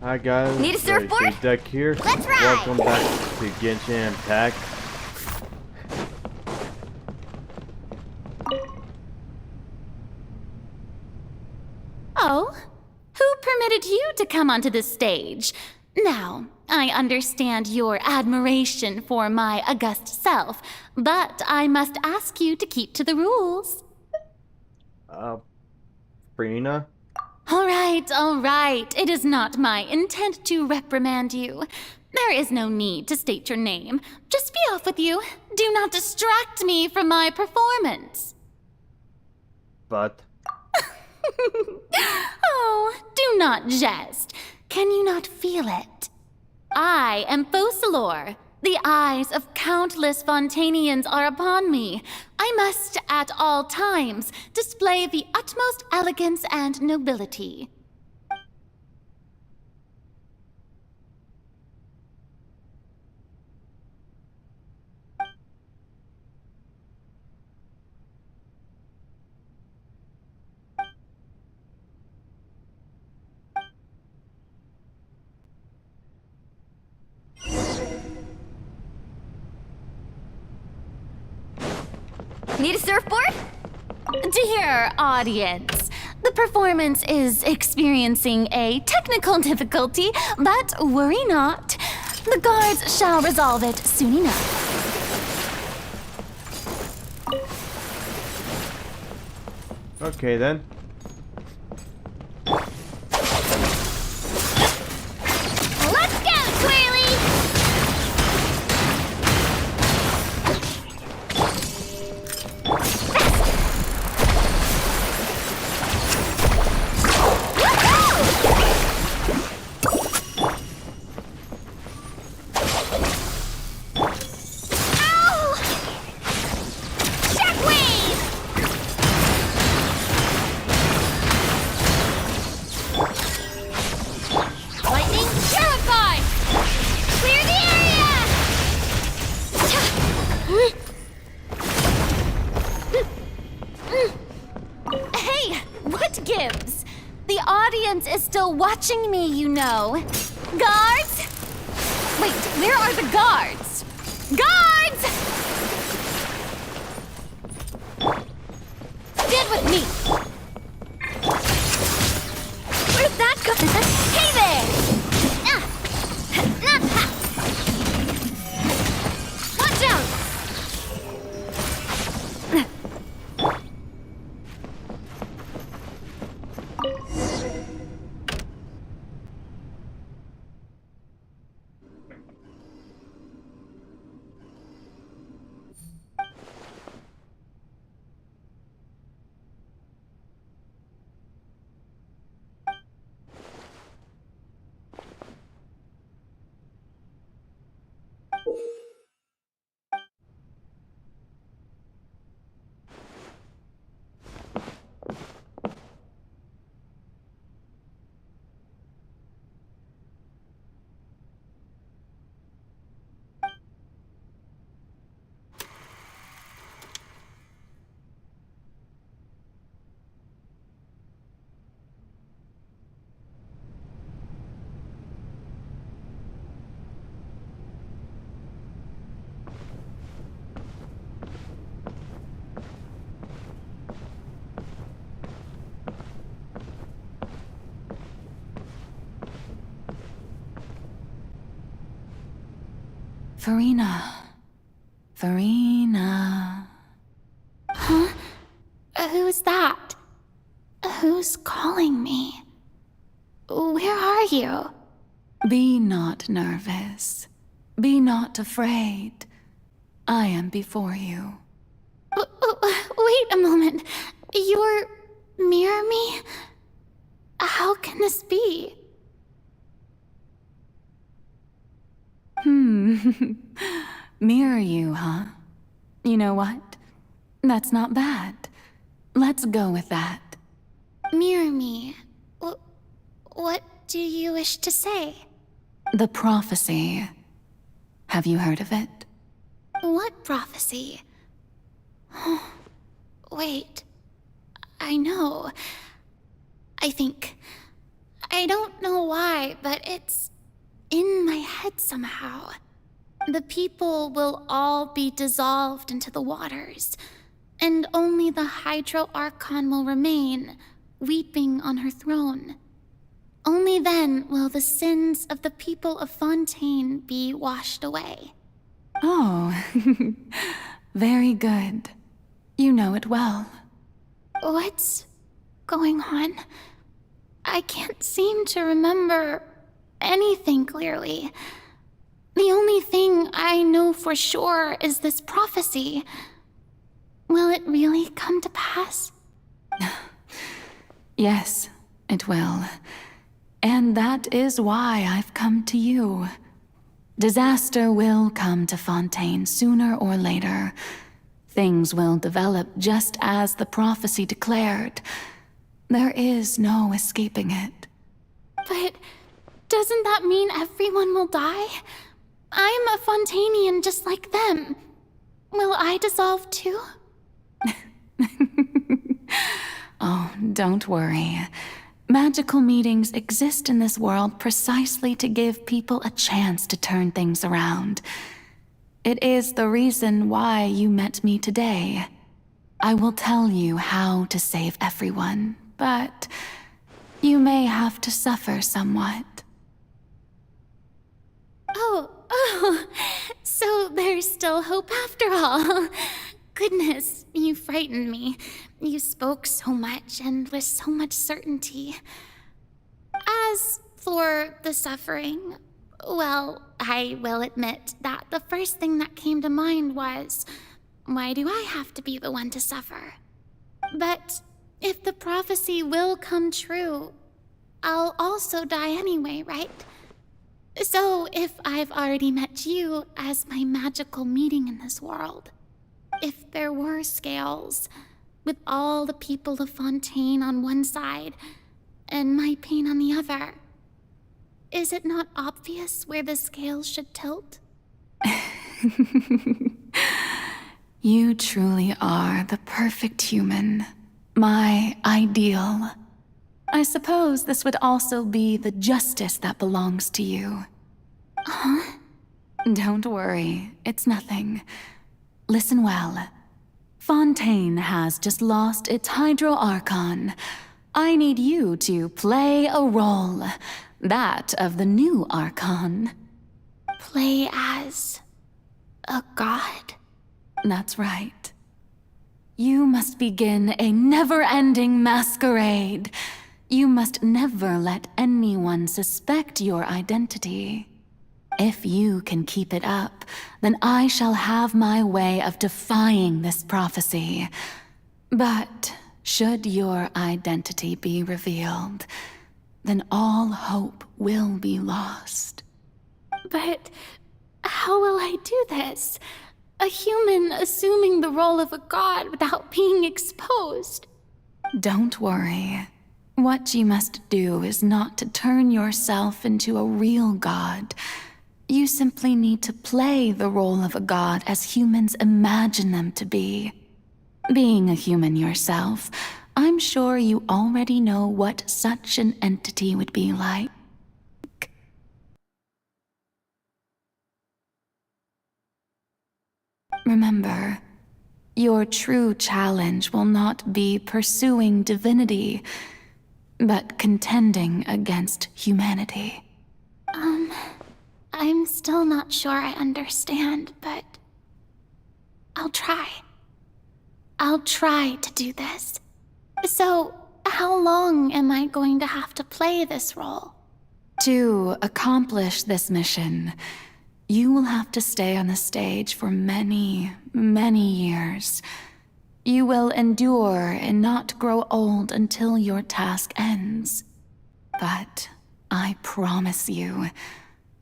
Hi guys, Need a surfboard? Deck here. Let's ride! Welcome back to Genshin Impact. Oh? Who permitted you to come onto the stage? Now, I understand your admiration for my august self, but I must ask you to keep to the rules. Farina? All right. It is not my intent to reprimand you. There is no need to state your name. Just be off with you. Do not distract me from my performance. But... Oh, do not jest. Can you not feel it? I am Focalor. The eyes of countless Fontanians are upon me. I must, at all times, display the utmost elegance and nobility. Need a surfboard? Dear audience, the performance is experiencing a technical difficulty, but worry not. The guards shall resolve it soon enough. Okay then. Let's go, Twirly! Lightning Purify! Clear the area! Hey, what gives? The audience is still watching me, you know. Guards? Wait, where are the guards? Guards! Stand with me. Where'd that go? Hey there! Watch out! Farina. Huh? Who's that? Who's calling me? Where are you? Be not nervous. Be not afraid. I am before you. Wait a moment. You're near me? How can this be? Mirror you, huh? You know what? That's not bad. Let's go with that. Mirror me. What do you wish to say? The prophecy. Have you heard of it? What prophecy? Wait. I know. I think I don't know why, but it's in my head somehow. The people will all be dissolved into the waters, and only the Hydro Archon will remain, weeping on her throne. Only then will the sins of the people of Fontaine be washed away. Oh, very good. You know it well. What's going on? I can't seem to remember anything clearly. The only thing I know for sure is this prophecy. Will it really come to pass? Yes, it will. And that is why I've come to you. Disaster will come to Fontaine sooner or later. Things will develop just as the prophecy declared. There is no escaping it. But doesn't that mean everyone will die? I'm a Fontainian just like them. Will I dissolve too? Oh, don't worry. Magical meetings exist in this world precisely to give people a chance to turn things around. It is the reason why you met me today. I will tell you how to save everyone, but you may have to suffer somewhat. Oh, so there's still hope after all. Goodness, you frightened me. You spoke so much and with so much certainty. As for the suffering, well, I will admit that the first thing that came to mind was, why do I have to be the one to suffer? But if the prophecy will come true, I'll also die anyway, right? So if I've already met you as my magical meeting in this world, if there were scales, with all the people of Fontaine on one side and my pain on the other, is it not obvious where the scales should tilt? You truly are the perfect human, my ideal. I suppose this would also be the justice that belongs to you. Huh? Don't worry, it's nothing. Listen well. Fontaine has just lost its Hydro Archon. I need you to play a role, that of the new Archon. Play as a god? That's right. You must begin a never-ending masquerade. You must never let anyone suspect your identity. If you can keep it up, then I shall have my way of defying this prophecy. But should your identity be revealed, then all hope will be lost. But how will I do this? A human assuming the role of a god without being exposed. Don't worry. What you must do is not to turn yourself into a real god. You simply need to play the role of a god as humans imagine them to be. Being a human yourself, I'm sure you already know what such an entity would be like. Remember, your true challenge will not be pursuing divinity, but contending against humanity. I'm still not sure I understand, but I'll try. I'll try to do this. So, how long am I going to have to play this role? To accomplish this mission, you will have to stay on the stage for many, many years. You will endure and not grow old until your task ends. But I promise you,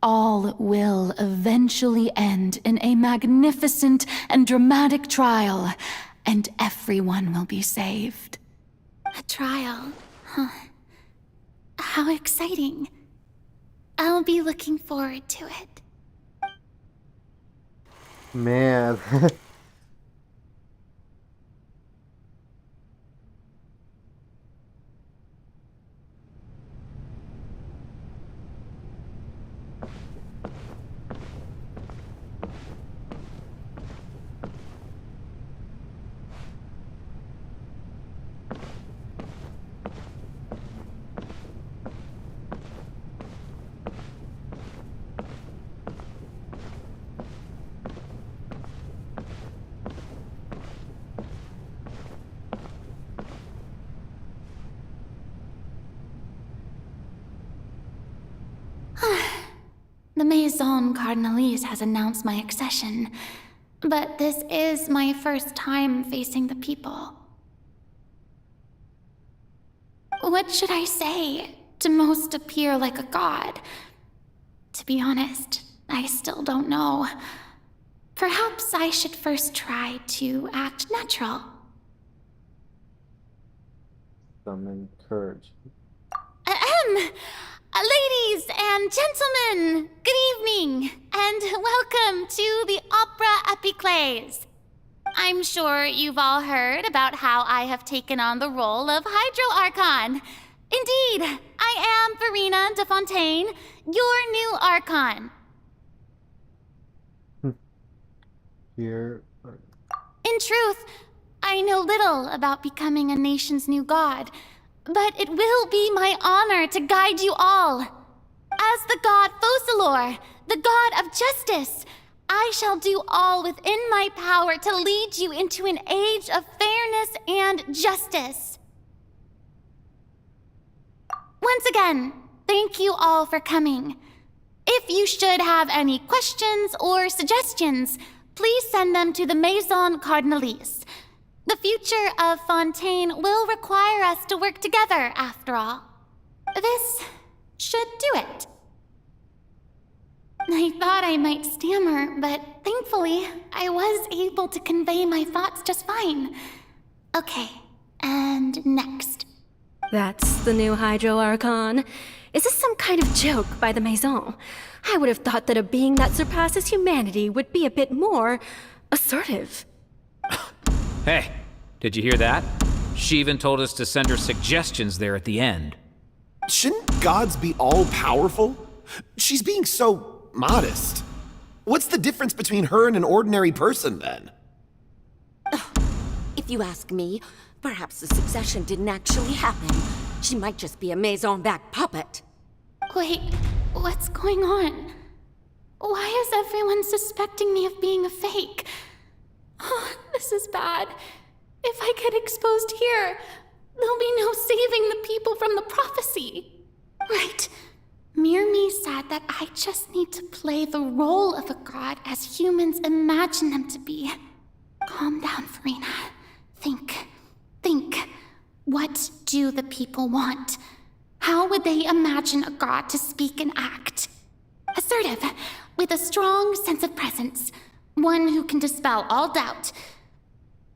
all will eventually end in a magnificent and dramatic trial, and everyone will be saved. A trial? Huh. How exciting. I'll be looking forward to it. Man. The Maison Cardinalise has announced my accession, but this is my first time facing the people. What should I say to most appear like a god? To be honest, I still don't know. Perhaps I should first try to act natural. Summon courage. Ladies and gentlemen, good evening, and welcome to the Opera Epiclese. I'm sure you've all heard about how I have taken on the role of Hydro Archon. Indeed, I am Verena de Fontaine, your new Archon. Here. In truth, I know little about becoming a nation's new god, but it will be my honor to guide you all. As the god Focalor, the god of justice, I shall do all within my power to lead you into an age of fairness and justice. Once again, thank you all for coming. If you should have any questions or suggestions, please send them to the Maison Cardinalise. The future of Fontaine will require us to work together, after all. This should do it. I thought I might stammer, but thankfully, I was able to convey my thoughts just fine. Okay, and next. That's the new Hydro Archon. Is this some kind of joke by the Maison? I would have thought that a being that surpasses humanity would be a bit more assertive. Hey, did you hear that? She even told us to send her suggestions there at the end. Shouldn't gods be all-powerful? She's being so modest. What's the difference between her and an ordinary person, then? If you ask me, perhaps the succession didn't actually happen. She might just be a Maison-backed puppet. Wait, what's going on? Why is everyone suspecting me of being a fake? Oh, this is bad. If I get exposed here, there'll be no saving the people from the prophecy. Right. Mirmi said that I just need to play the role of a god as humans imagine them to be. Calm down, Verena. Think. What do the people want? How would they imagine a god to speak and act? Assertive, with a strong sense of presence. One who can dispel all doubt.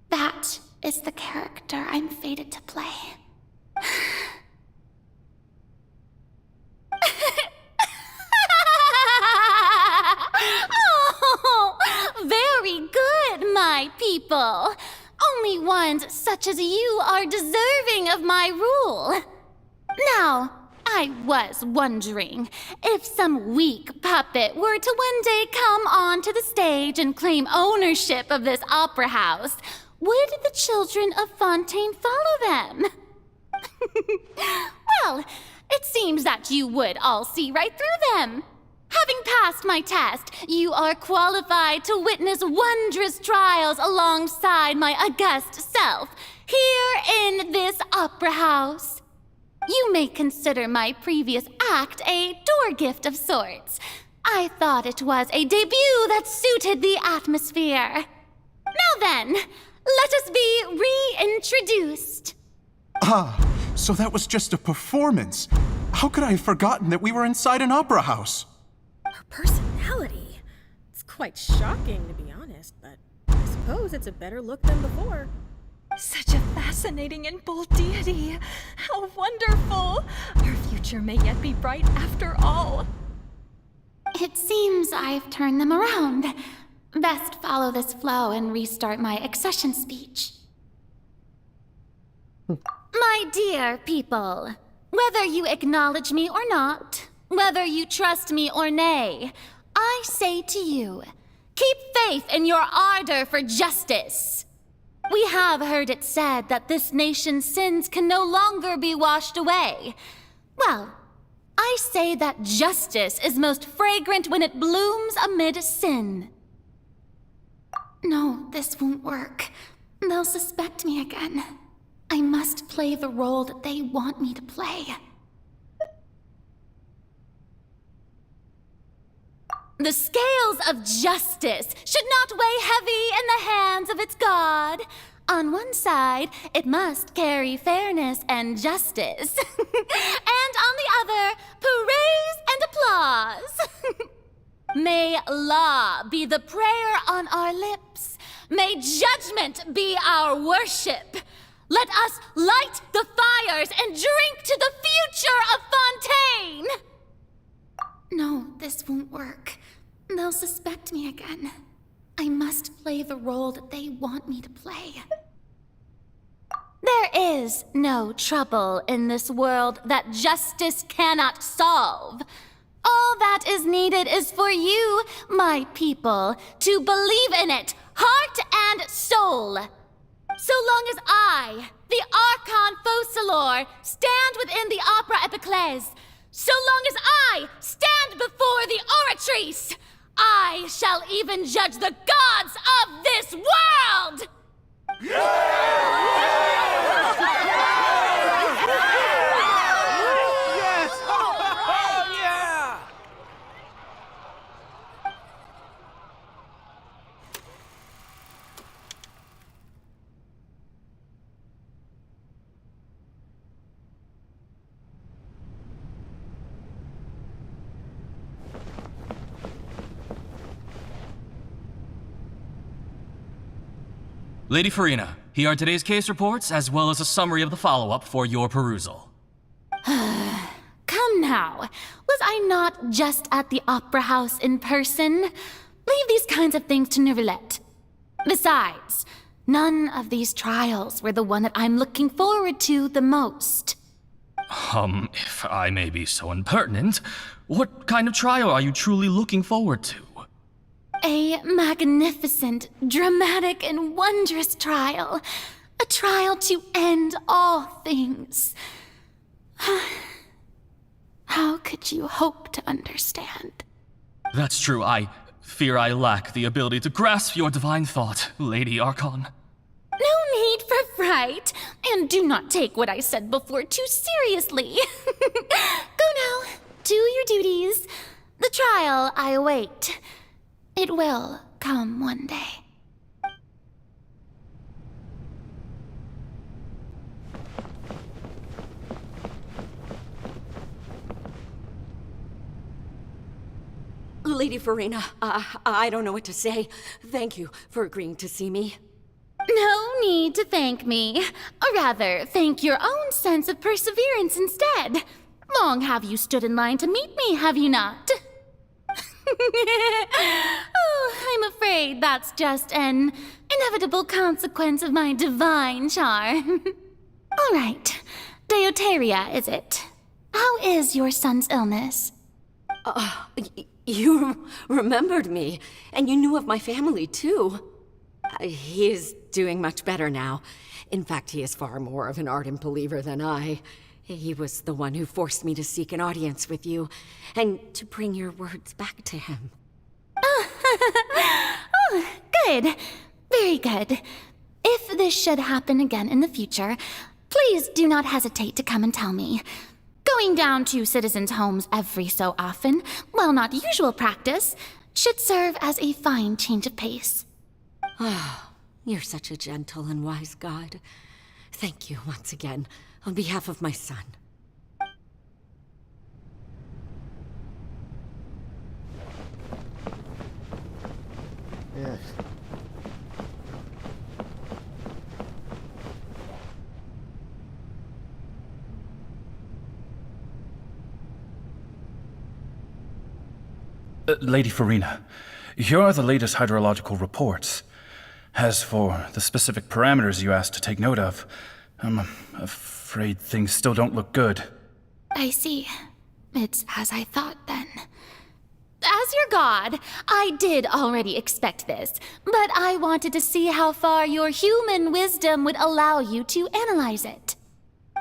That is the character I'm fated to play. Oh, very good, my people. Only ones such as you are deserving of my rule. Now, I was wondering if some weak puppet were to one day come onto the stage and claim ownership of this opera house, would the children of Fontaine follow them? Well, it seems that you would all see right through them. Having passed my test, you are qualified to witness wondrous trials alongside my august self, here in this opera house. You may consider my previous act a door gift of sorts. I thought it was a debut that suited the atmosphere. Now then, let us be reintroduced. Ah, so that was just a performance. How could I have forgotten that we were inside an opera house? Her personality. It's quite shocking, to be honest, but I suppose it's a better look than before. Such a fascinating and bold deity. How wonderful! Our future may yet be bright after all. It seems I've turned them around. Best follow this flow and restart my accession speech. My dear people, whether you acknowledge me or not, whether you trust me or nay, I say to you, keep faith in your ardor for justice. We have heard it said that this nation's sins can no longer be washed away. Well, I say that justice is most fragrant when it blooms amid sin. No, this won't work. They'll suspect me again. I must play the role that they want me to play. The scales of justice should not weigh heavy in the hands of its god. On one side, it must carry fairness and justice. And on the other, praise and applause. May law be the prayer on our lips. May judgment be our worship. Let us light the fires and drink to the future of Fontaine! No, this won't work. They'll suspect me again. I must play the role that they want me to play. There is no trouble in this world that justice cannot solve. All that is needed is for you, my people, to believe in it, heart and soul. So long as I, the Archon Focalor, stand within the Opera Epiclese, so long as I stand before the Oratrice, I shall even judge the gods of this world! Lady Farina, here are today's case reports, as well as a summary of the follow-up for your perusal. Come now, was I not just at the Opera House in person? Leave these kinds of things to Neuvillette. Besides, none of these trials were the one that I'm looking forward to the most. If I may be so impertinent, what kind of trial are you truly looking forward to? A magnificent, dramatic, and wondrous trial. A trial to end all things. How could you hope to understand? That's true. I fear I lack the ability to grasp your divine thought, Lady Archon. No need for fright, and do not take what I said before too seriously. Go now, do your duties. The trial I await. It will come one day. Lady Farina, I don't know what to say. Thank you for agreeing to see me. No need to thank me. Or rather, thank your own sense of perseverance instead. Long have you stood in line to meet me, have you not? Oh, I'm afraid that's just an inevitable consequence of my divine charm. All right, Deoteria, is it? How is your son's illness? You remembered me, and you knew of my family, too. He is doing much better now. In fact, he is far more of an ardent believer than I. He was the one who forced me to seek an audience with you, and to bring your words back to him. Oh, good. Very good. If this should happen again in the future, please do not hesitate to come and tell me. Going down to citizens' homes every so often, while not usual practice, should serve as a fine change of pace. Ah, you're such a gentle and wise god. Thank you once again, on behalf of my son. Yes. Lady Farina, here are the latest hydrological reports. As for the specific parameters you asked to take note of, I'm afraid things still don't look good. I see. It's as I thought, then. As your god, I did already expect this, but I wanted to see how far your human wisdom would allow you to analyze it.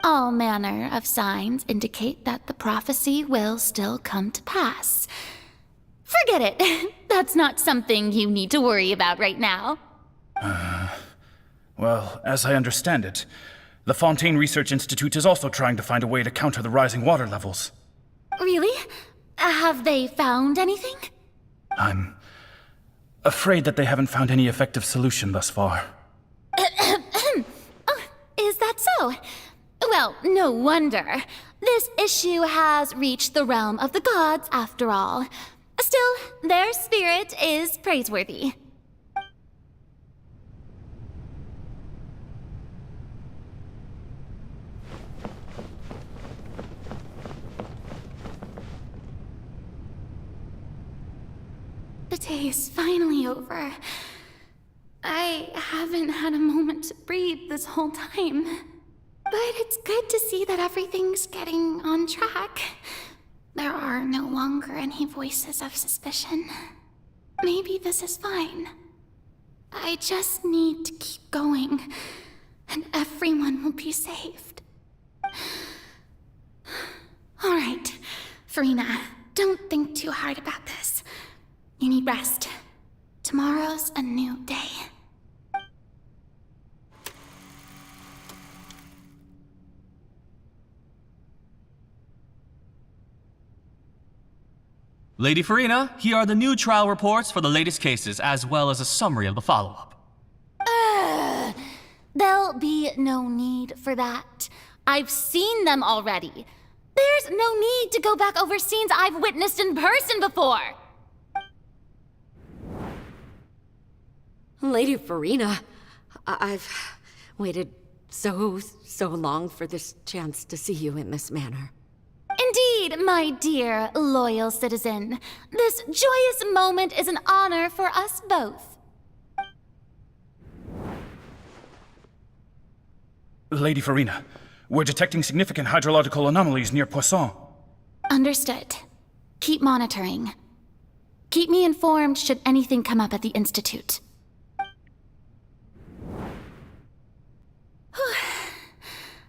All manner of signs indicate that the prophecy will still come to pass. Forget it. That's not something you need to worry about right now. Well, as I understand it, the Fontaine Research Institute is also trying to find a way to counter the rising water levels. Really? Have they found anything? I'm afraid that they haven't found any effective solution thus far. Oh, is that so? Well, no wonder. This issue has reached the realm of the gods, after all. Still, their spirit is praiseworthy. The day is finally over. I haven't had a moment to breathe this whole time. But it's good to see that everything's getting on track. There are no longer any voices of suspicion. Maybe this is fine. I just need to keep going, and everyone will be saved. All right, Farina, don't think too hard about this. You need rest. Tomorrow's a new day. Lady Farina, here are the new trial reports for the latest cases, as well as a summary of the follow-up. There'll be no need for that. I've seen them already. There's no need to go back over scenes I've witnessed in person before. Lady Farina, I've waited so long for this chance to see you in this manner. Indeed, my dear, loyal citizen. This joyous moment is an honor for us both. Lady Farina, we're detecting significant hydrological anomalies near Poisson. Understood. Keep monitoring. Keep me informed should anything come up at the Institute.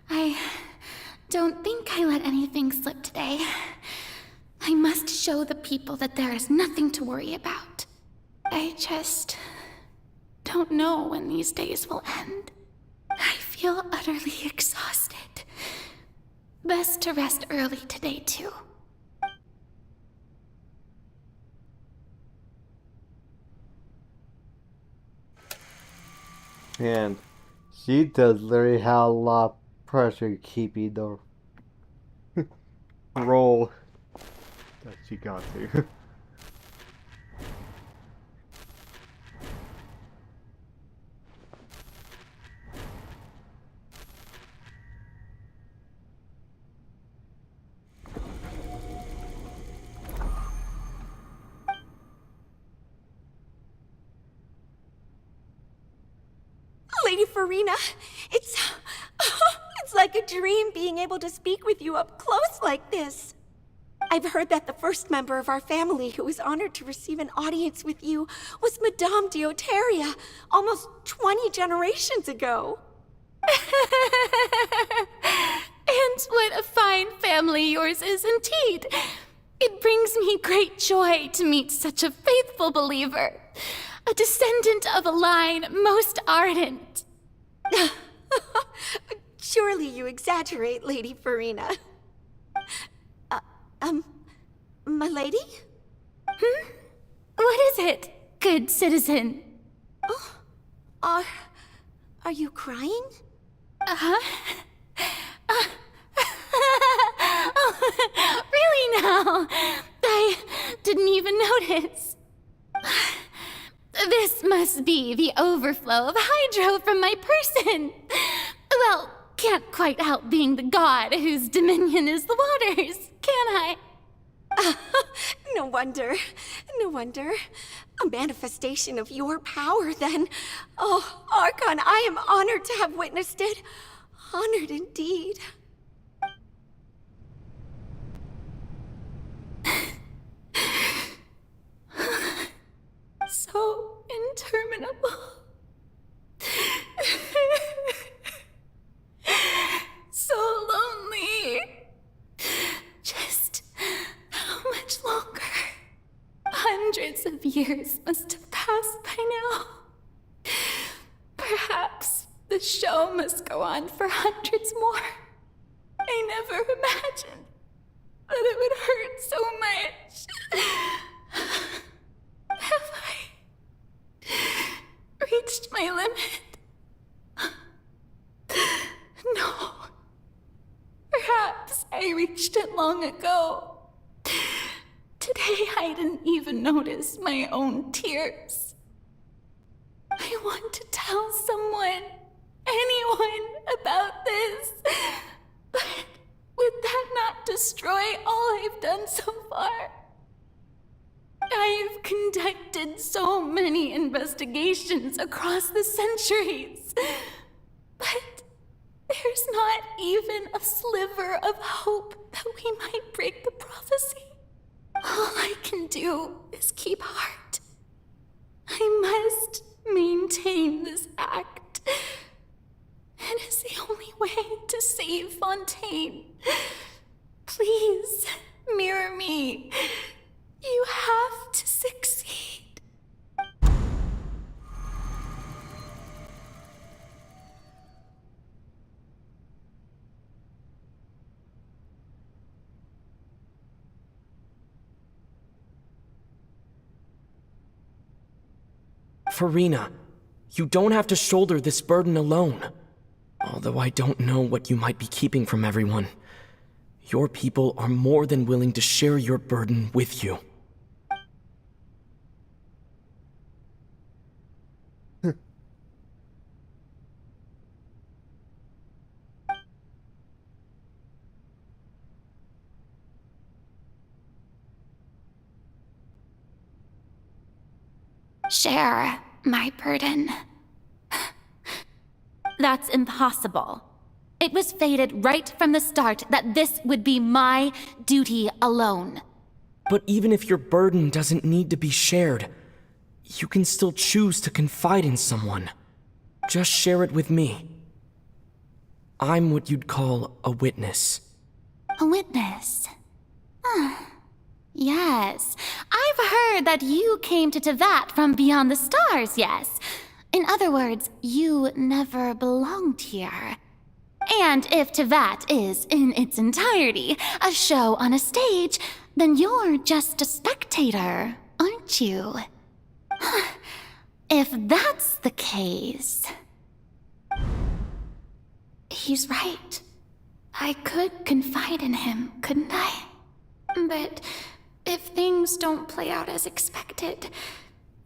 I don't think I let anything slip today. I must show the people that there is nothing to worry about. I just don't know when these days will end. I feel utterly exhausted. Best to rest early today, too. And she does literally have a lot of pressure keeping the role that she got to. Lady Farina, it's like a dream being able to speak with you up close like this. I've heard that the first member of our family who was honored to receive an audience with you was Madame Deoteria, almost 20 generations ago. And what a fine family yours is indeed. It brings me great joy to meet such a faithful believer. A descendant of a line most ardent. Surely you exaggerate, Lady Farina. My lady? What is it, good citizen? Oh, are you crying? Oh, really now? I didn't even notice. This must be the overflow of hydro from my person. Well, can't quite help being the god whose dominion is the waters, can I? No wonder. No wonder. A manifestation of your power, then. Oh, Archon, I am honored to have witnessed it. Honored indeed. So interminable. So lonely. Just how much longer? Hundreds of years must have passed by now. Perhaps the show must go on for hundreds more. I never imagined that it would hurt so much. ago. Today I didn't even notice my own tears. I want to tell someone, anyone, about this. But would that not destroy all I've done so far? I've conducted so many investigations across the centuries, but there's not even a sliver of hope that we might break the prophecy. All I can do is keep heart. I must maintain this act. It is the only way to save Fontaine. Please, mirror me. You have to succeed. Farina, you don't have to shoulder this burden alone. Although I don't know what you might be keeping from everyone, your people are more than willing to share your burden with you. Share my burden. That's impossible. It was fated right from the start that this would be my duty alone. But even if your burden doesn't need to be shared, you can still choose to confide in someone. Just share it with me. I'm what you'd call a witness. A witness? Yes. I've heard that you came to Tevat from beyond the stars, yes. In other words, you never belonged here. And if Tevat is, in its entirety, a show on a stage, then you're just a spectator, aren't you? If that's the case... He's right. I could confide in him, couldn't I? But if things don't play out as expected,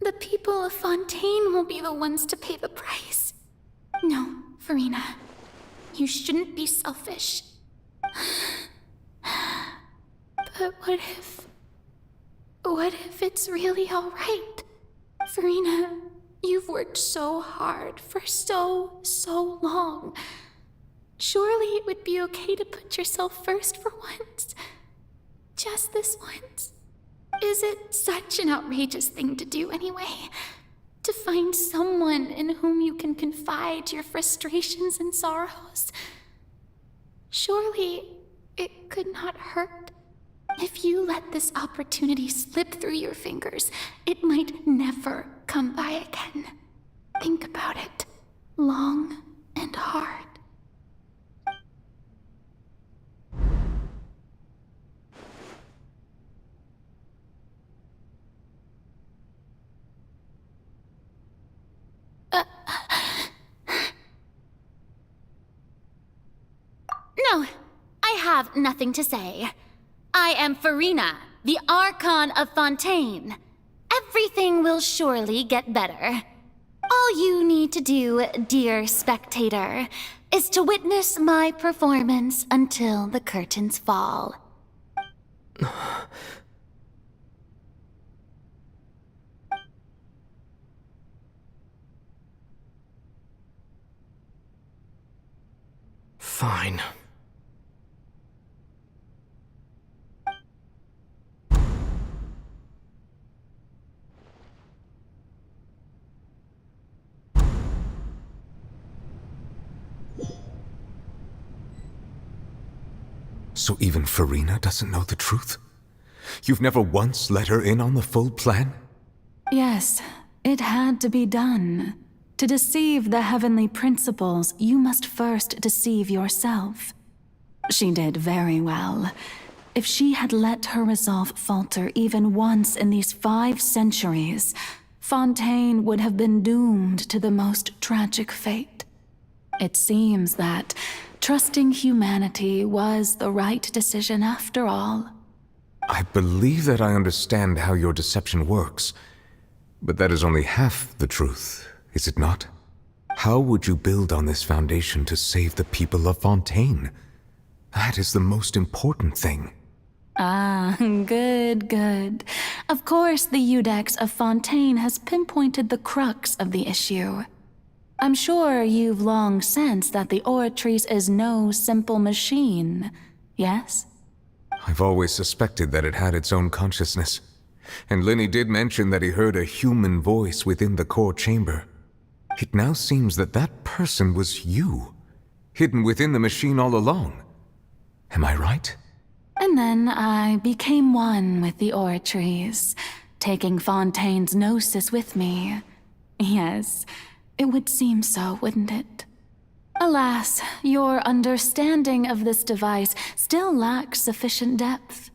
the people of Fontaine will be the ones to pay the price. No, Farina. You shouldn't be selfish. But what if it's really all right? Farina, you've worked so hard for so long. Surely it would be okay to put yourself first for once. Just this once. Is it such an outrageous thing to do anyway? To find someone in whom you can confide your frustrations and sorrows? Surely it could not hurt. If you let this opportunity slip through your fingers, it might never come by again. Think about it long and hard. No, I have nothing to say. I am Farina, the Archon of Fontaine. Everything will surely get better. All you need to do, dear spectator, is to witness my performance until the curtains fall. Fine. So even Farina doesn't know the truth? You've never once let her in on the full plan? Yes, it had to be done. To deceive the heavenly principles, you must first deceive yourself. She did very well. If she had let her resolve falter even once in these 5 centuries, Fontaine would have been doomed to the most tragic fate. It seems that, trusting humanity was the right decision after all. I believe that I understand how your deception works, but that is only half the truth, is it not? How would you build on this foundation to save the people of Fontaine? That is the most important thing. Ah, good. Of course, the Iudex of Fontaine has pinpointed the crux of the issue. I'm sure you've long sensed that the Oratrice is no simple machine, yes? I've always suspected that it had its own consciousness, and Lenny did mention that he heard a human voice within the core chamber. It now seems that that person was you, hidden within the machine all along. Am I right? And then I became one with the Oratrice, taking Fontaine's gnosis with me. Yes, it would seem so, wouldn't it? Alas, your understanding of this device still lacks sufficient depth.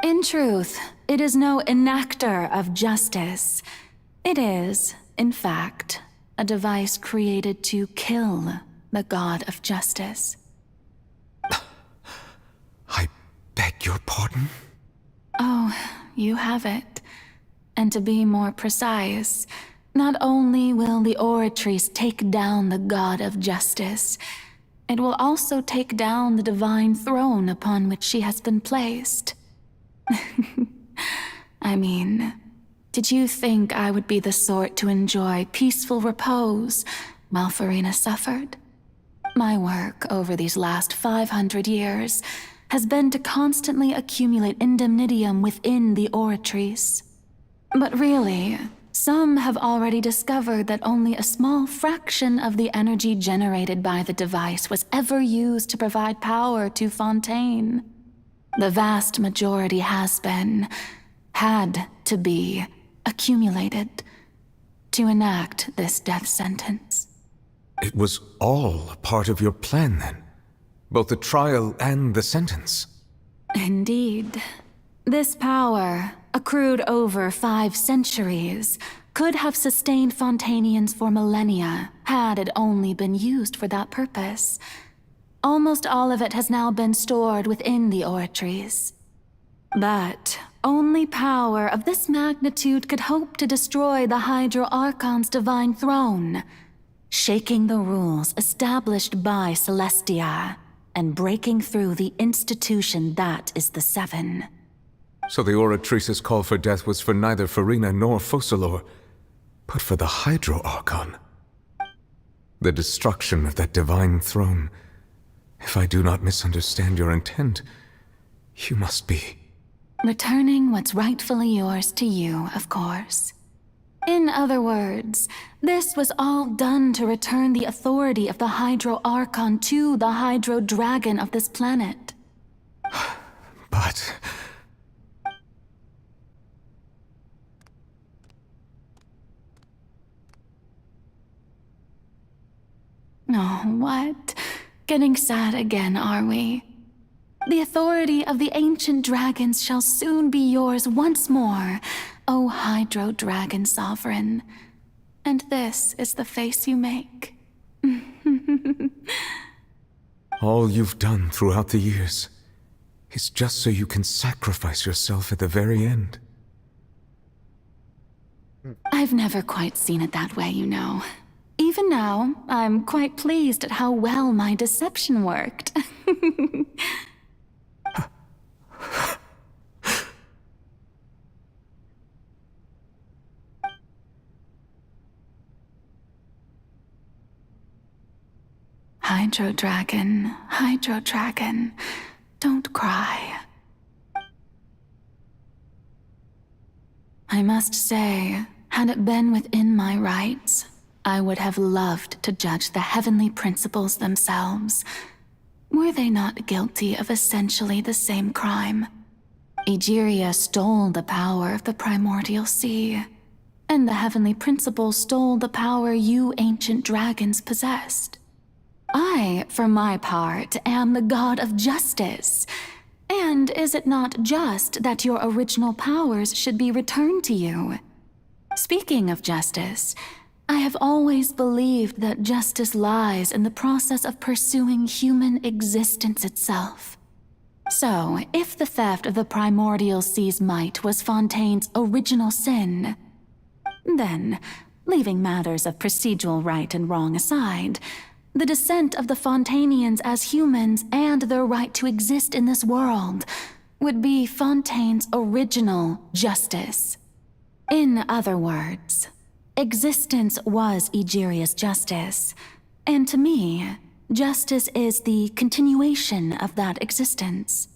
In truth, it is no enactor of justice. It is, in fact, a device created to kill the god of justice. I beg your pardon? Oh, you have it. And to be more precise, not only will the Oratrice take down the god of justice, it will also take down the divine throne upon which she has been placed. I mean, did you think I would be the sort to enjoy peaceful repose while Farina suffered? My work over these last 500 years has been to constantly accumulate indemnitium within the Oratrice. But really, some have already discovered that only a small fraction of the energy generated by the device was ever used to provide power to Fontaine. The vast majority had to be, accumulated to enact this death sentence. It was all a part of your plan, then? Both the trial and the sentence? Indeed. This power, accrued over 5 centuries, could have sustained Fontainians for millennia had it only been used for that purpose. Almost all of it has now been stored within the Oratrice. But only power of this magnitude could hope to destroy the Hydro Archon's divine throne, shaking the rules established by Celestia and breaking through the institution that is the Seven. So the Oratrice's call for death was for neither Farina nor Focalor, but for the Hydro Archon. The destruction of that divine throne. If I do not misunderstand your intent, you must be... returning what's rightfully yours to you, of course. In other words, this was all done to return the authority of the Hydro Archon to the Hydro Dragon of this planet. But... Oh, what? Getting sad again, are we? The authority of the ancient dragons shall soon be yours once more, O Hydro Dragon Sovereign. And this is the face you make. all you've done throughout the years is just so you can sacrifice yourself at the very end. I've never quite seen it that way, you know. Even now, I'm quite pleased at how well my deception worked. Hydro Dragon, don't cry. I must say, had it been within my rights, I would have loved to judge the heavenly principles themselves. Were they not guilty of essentially the same crime? Egeria stole the power of the primordial sea, and the heavenly principles stole the power you ancient dragons possessed. I, for my part, am the god of justice. And is it not just that your original powers should be returned to you? Speaking of justice, I have always believed that justice lies in the process of pursuing human existence itself. So, if the theft of the primordial sea's might was Fontaine's original sin, then, leaving matters of procedural right and wrong aside, the descent of the Fontanians as humans and their right to exist in this world would be Fontaine's original justice. In other words, existence was Egeria's justice, and to me, justice is the continuation of that existence.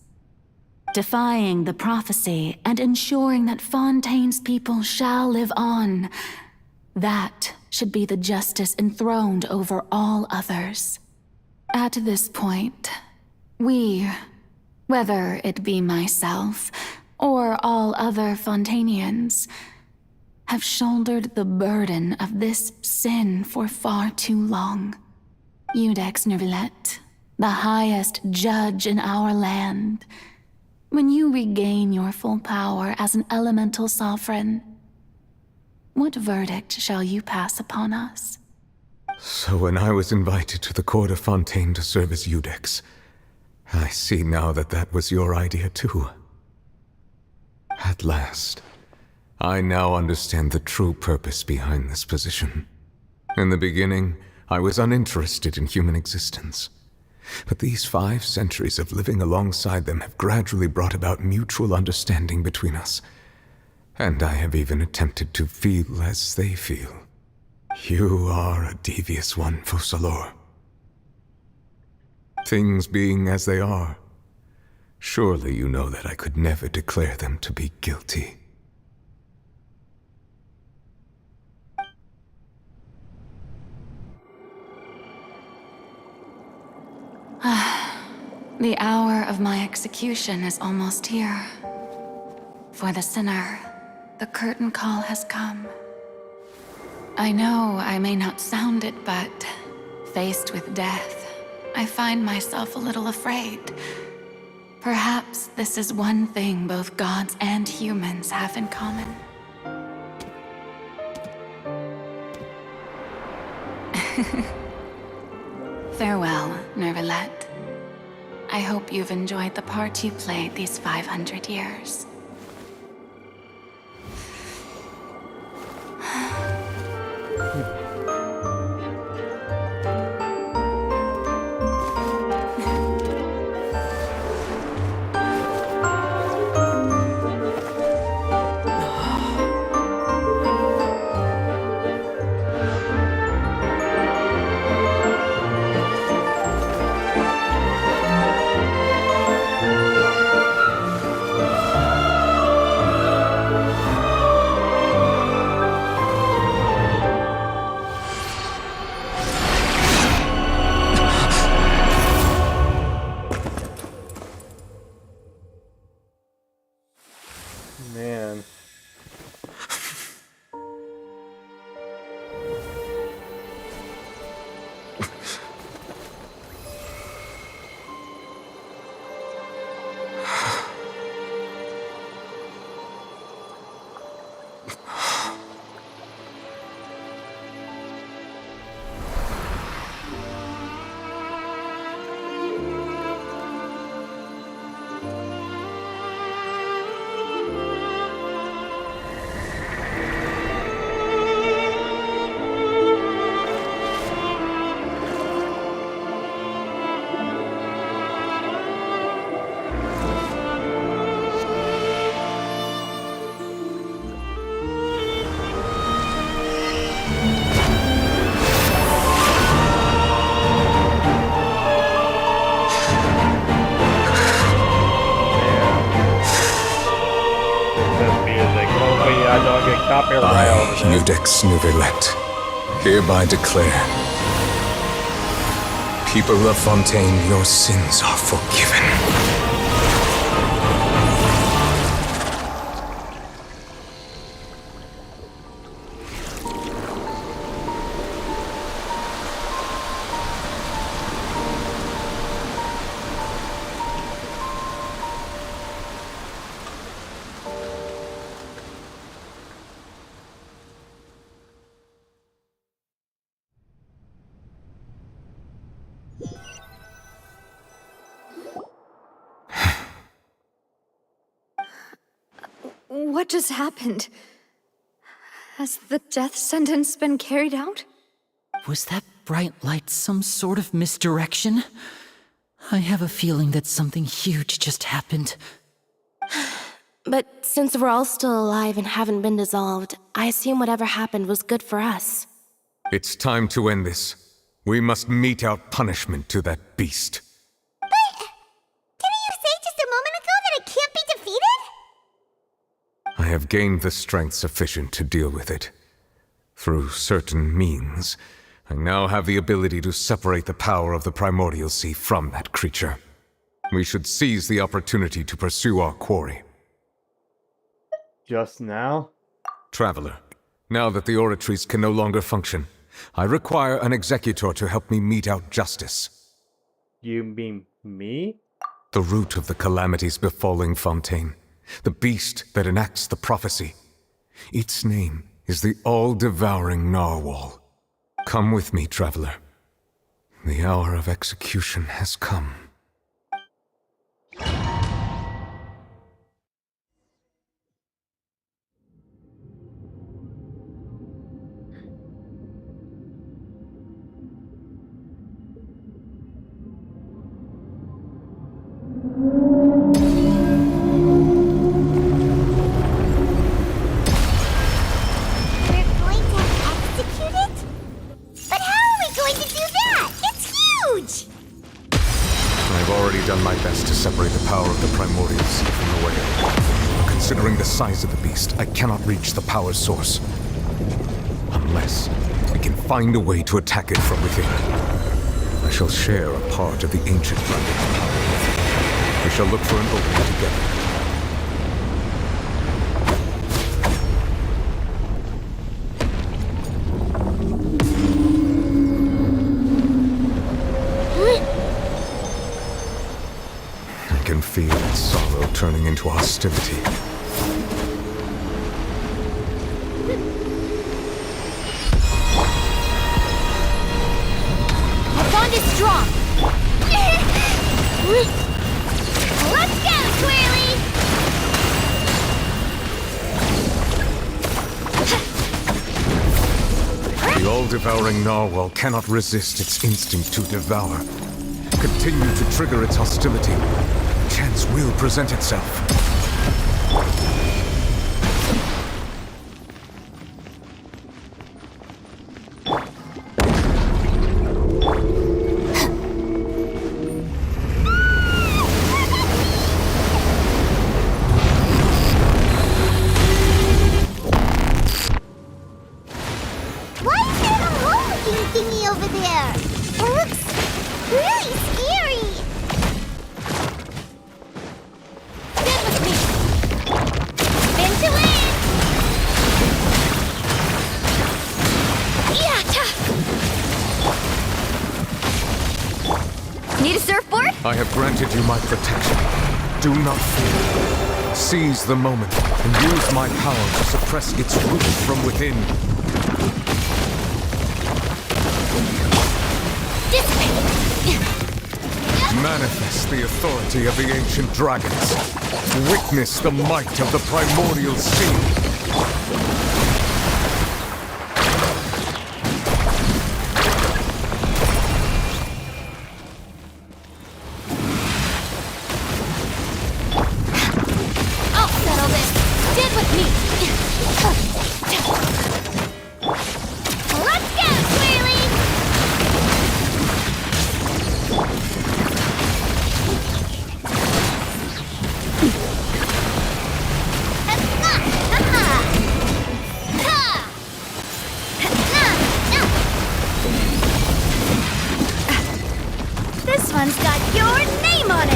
Defying the prophecy and ensuring that Fontaine's people shall live on, that should be the justice enthroned over all others. At this point, we, whether it be myself or all other Fontanians, have shouldered the burden of this sin for far too long. Iudex Nervillet, the highest judge in our land, when you regain your full power as an elemental sovereign, what verdict shall you pass upon us? So when I was invited to the court of Fontaine to serve as Iudex, I see now that that was your idea too. At last, I now understand the true purpose behind this position. In the beginning, I was uninterested in human existence. But these 5 centuries of living alongside them have gradually brought about mutual understanding between us. And I have even attempted to feel as they feel. You are a devious one, Focalors. Things being as they are, surely you know that I could never declare them to be guilty. The hour of my execution is almost here. For the sinner, the curtain call has come. I know I may not sound it, but faced with death, I find myself a little afraid. Perhaps this is one thing both gods and humans have in common. Farewell, Nervillet. I hope you've enjoyed the part you played these 500 years. Man. I, Iudex Nervillet, hereby declare, people of Fontaine, your sins are forgiven. What just happened? Has the death sentence been carried out? Was that bright light some sort of misdirection? I have a feeling that something huge just happened. But since we're all still alive and haven't been dissolved, I assume whatever happened was good for us. It's time to end this. We must mete out punishment to that beast. Didn't you say just a moment ago that it can't be defeated? I have gained the strength sufficient to deal with it. Through certain means, I now have the ability to separate the power of the Primordial Sea from that creature. We should seize the opportunity to pursue our quarry. Just now? Traveler, now that the Oratrice can no longer function, I require an executor to help me mete out justice. You mean me? The root of the calamities befalling Fontaine. The beast that enacts the prophecy. Its name is the all-devouring Narwhal. Come with me, traveler. The hour of execution has come. Separate the power of the Primordial Sea from the whale. Considering the size of the beast, I cannot reach the power source. Unless we can find a way to attack it from within. I shall share a part of the ancient dragon's power with you. We shall look for an opening together. I can feel its sorrow turning into hostility. Our bond is strong! Let's go, Twirly! The all-devouring Narwhal cannot resist its instinct to devour. Continue to trigger its hostility. Chance will present itself. Why is there a hole-looking thingy over there? It looks really scary! Need a surfboard? I have granted you my protection. Do not fear. Seize the moment and use my power to suppress its roots from within. Manifest the authority of the ancient dragons. Witness the might of the Primordial Sea. This one's got your name on it!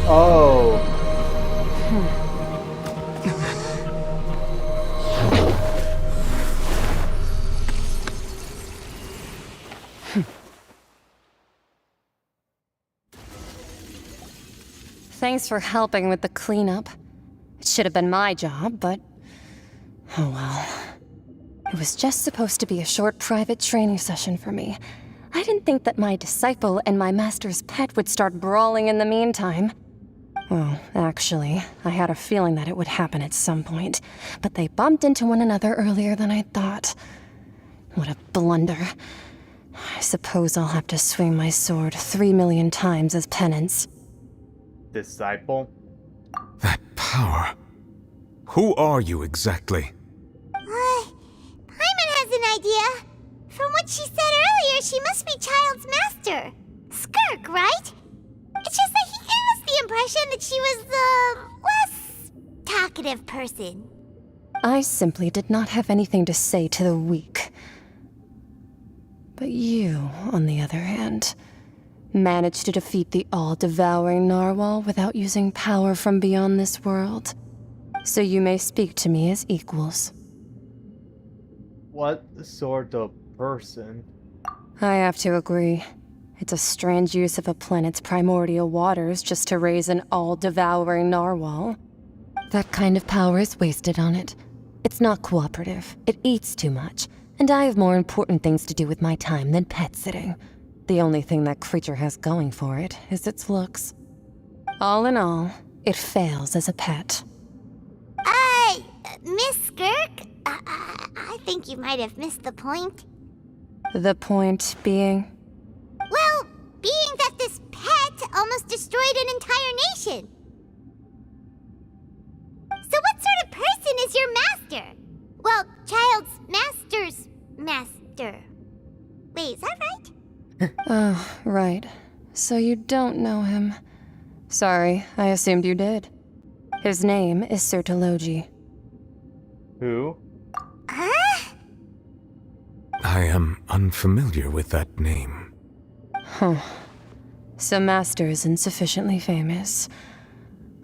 Oh. Thanks for helping with the cleanup. It should have been my job, but... oh well. It was just supposed to be a short private training session for me. I didn't think that my disciple and my master's pet would start brawling in the meantime. Well, actually, I had a feeling that it would happen at some point, but they bumped into one another earlier than I thought. What a blunder. I suppose I'll have to swing my sword 3 million times as penance. Disciple? That power. Who are you exactly? Paimon has an idea. From what she said earlier, she must be Child's master. Skirk, right? It's just that he gave us the impression that she was the less talkative person. I simply did not have anything to say to the weak. But you, on the other hand, managed to defeat the all-devouring narwhal without using power from beyond this world. So you may speak to me as equals. What sort of person? I have to agree. It's a strange use of a planet's primordial waters just to raise an all-devouring narwhal. That kind of power is wasted on it. It's not cooperative. It eats too much. And I have more important things to do with my time than pet sitting. The only thing that creature has going for it is its looks. All in all, it fails as a pet. Miss Skirk? I think you might have missed the point. The point being? Well, being that this pet almost destroyed an entire nation. So what sort of person is your master? Well, Child's master's master. Wait, is that right? Oh, right. So you don't know him. Sorry, I assumed you did. His name is Sir Taloji. Who? Huh? I am unfamiliar with that name. Huh. So Master isn't sufficiently famous.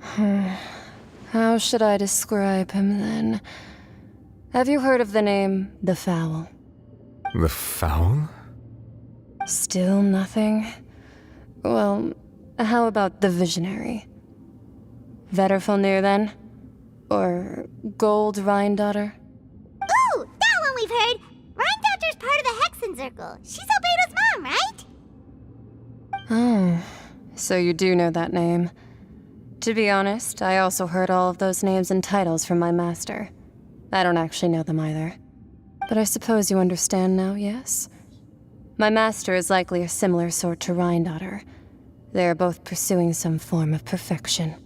How should I describe him then? Have you heard of the name The Fowl? The Fowl? Still nothing? Well, how about the Visionary? Vetterfulnir then? Or Gold Rhine-daughter? Ooh, that one we've heard! Rhine-daughter's part of the Hexen Circle. She's Albedo's mom, right? Oh, so you do know that name. To be honest, I also heard all of those names and titles from my master. I don't actually know them either. But I suppose you understand now, yes? My master is likely a similar sort to Rhine-daughter. They are both pursuing some form of perfection.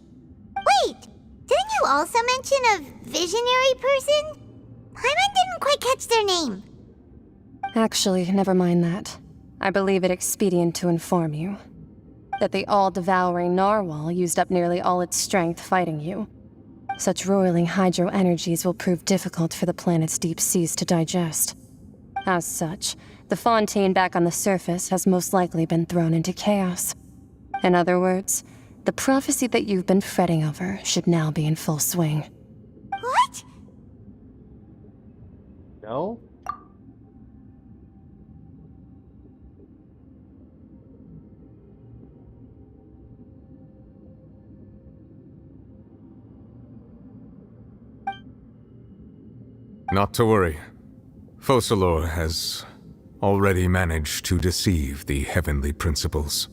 Wait! Didn't you also mention a visionary person? Paimon didn't quite catch their name. Actually, never mind that. I believe it expedient to inform you that the all-devouring narwhal used up nearly all its strength fighting you. Such roiling hydro energies will prove difficult for the planet's deep seas to digest. As such, the fontaine back on the surface has most likely been thrown into chaos. In other words, the prophecy that you've been fretting over should now be in full swing. What? No? Not to worry. Focalor has already managed to deceive the heavenly principles.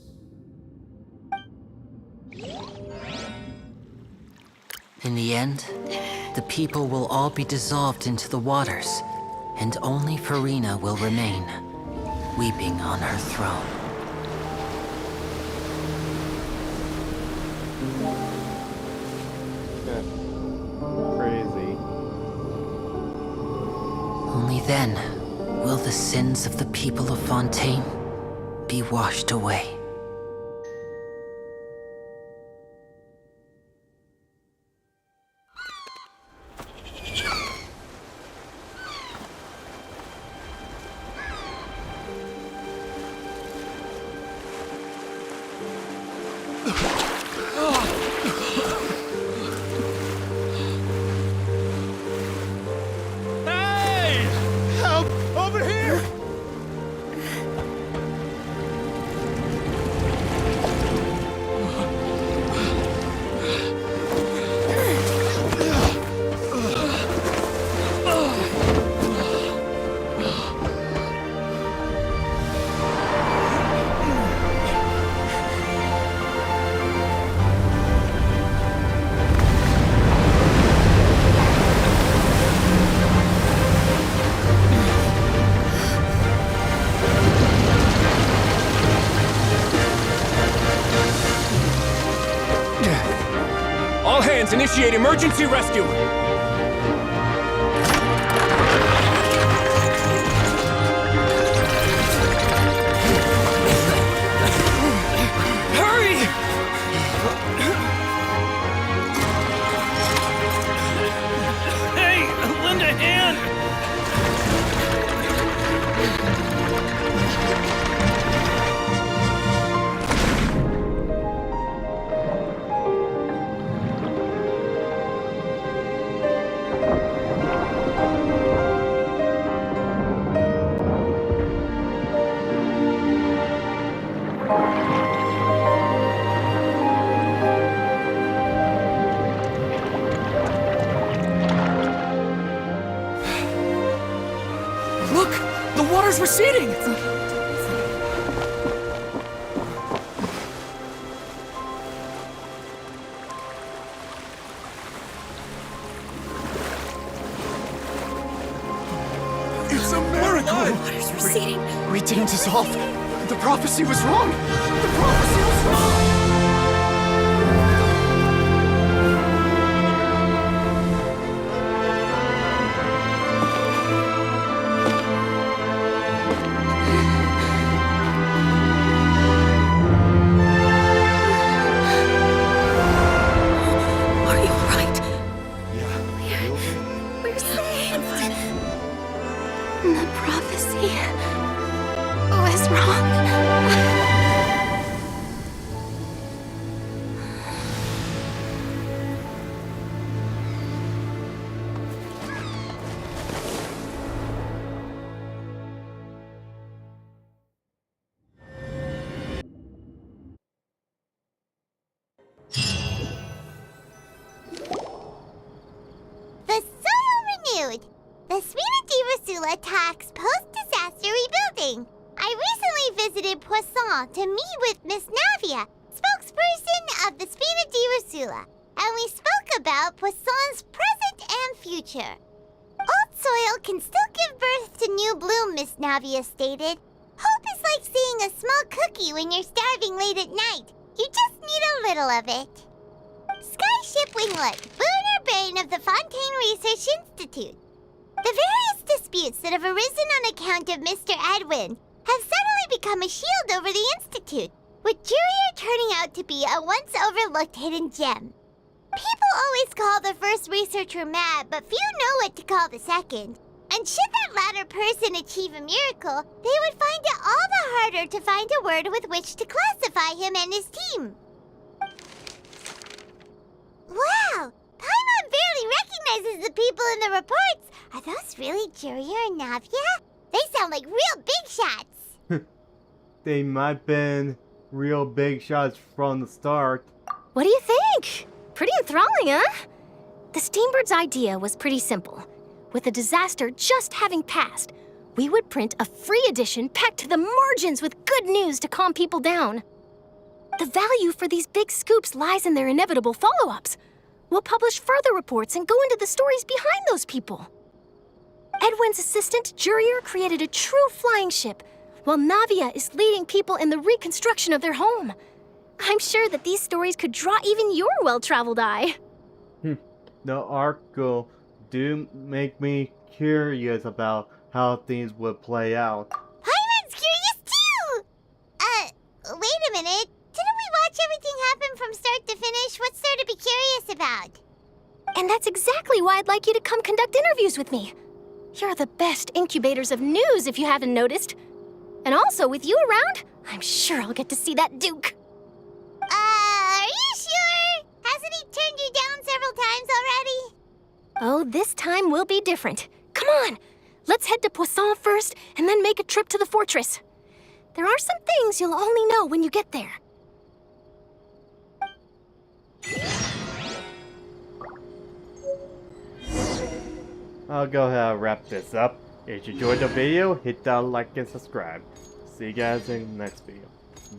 In the end, the people will all be dissolved into the waters, and only Farina will remain, weeping on her throne. Crazy. Only then will the sins of the people of Fontaine be washed away. initiate emergency rescue! Hurry! Hey, lend a hand! Look! The water's receding! It's a miracle! The water's receding. We didn't dissolve. The prophecy was wrong! The prophecy was wrong! Are you alright? Yeah. We're saved. The prophecy was wrong. The soil renewed. The Spina Divasula attacks post-disaster rebuilding. I recently visited Poisson to meet with Miss Navia, spokesperson of the Spina Divasula, and we spoke about Poisson's present and future. Old soil can still give birth to new bloom, Miss Navia stated. Hope is like seeing a small cookie when you're starving late at night. You just need a little of it. Skyship Winglet, lunar brain of the Fontaine Research Institute. The various disputes that have arisen on account of Mr. Edwin have suddenly become a shield over the Institute, with Jurier turning out to be a once overlooked hidden gem. People always call the first researcher mad, but few know what to call the second. And should that latter person achieve a miracle, they would find it all the harder to find a word with which to classify him and his team. Wow! Paimon barely recognizes the people in the reports. Are those really Jurier and Navia? They sound like real big shots. They might have been real big shots from the start. What do you think? Pretty enthralling, huh? The Steambird's idea was pretty simple. With the disaster just having passed, we would print a free edition packed to the margins with good news to calm people down. The value for these big scoops lies in their inevitable follow-ups. We'll publish further reports and go into the stories behind those people. Edwin's assistant, Jurier, created a true flying ship, while Navia is leading people in the reconstruction of their home. I'm sure that these stories could draw even your well-traveled eye. The article do make me curious about how things would play out. Paimon's curious too! Wait a minute. Didn't we watch everything happen from start to finish? What's there to be curious about? And that's exactly why I'd like you to come conduct interviews with me. You're the best incubators of news, if you haven't noticed. And also, with you around, I'm sure I'll get to see that Duke. Are you sure? Hasn't he turned you down several times already? Oh, this time will be different. Come on, let's head to Poisson first, and then make a trip to the fortress. There are some things you'll only know when you get there. I'll go ahead and wrap this up. If you enjoyed the video, hit that like and subscribe. See you guys in the next video.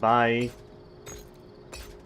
Bye.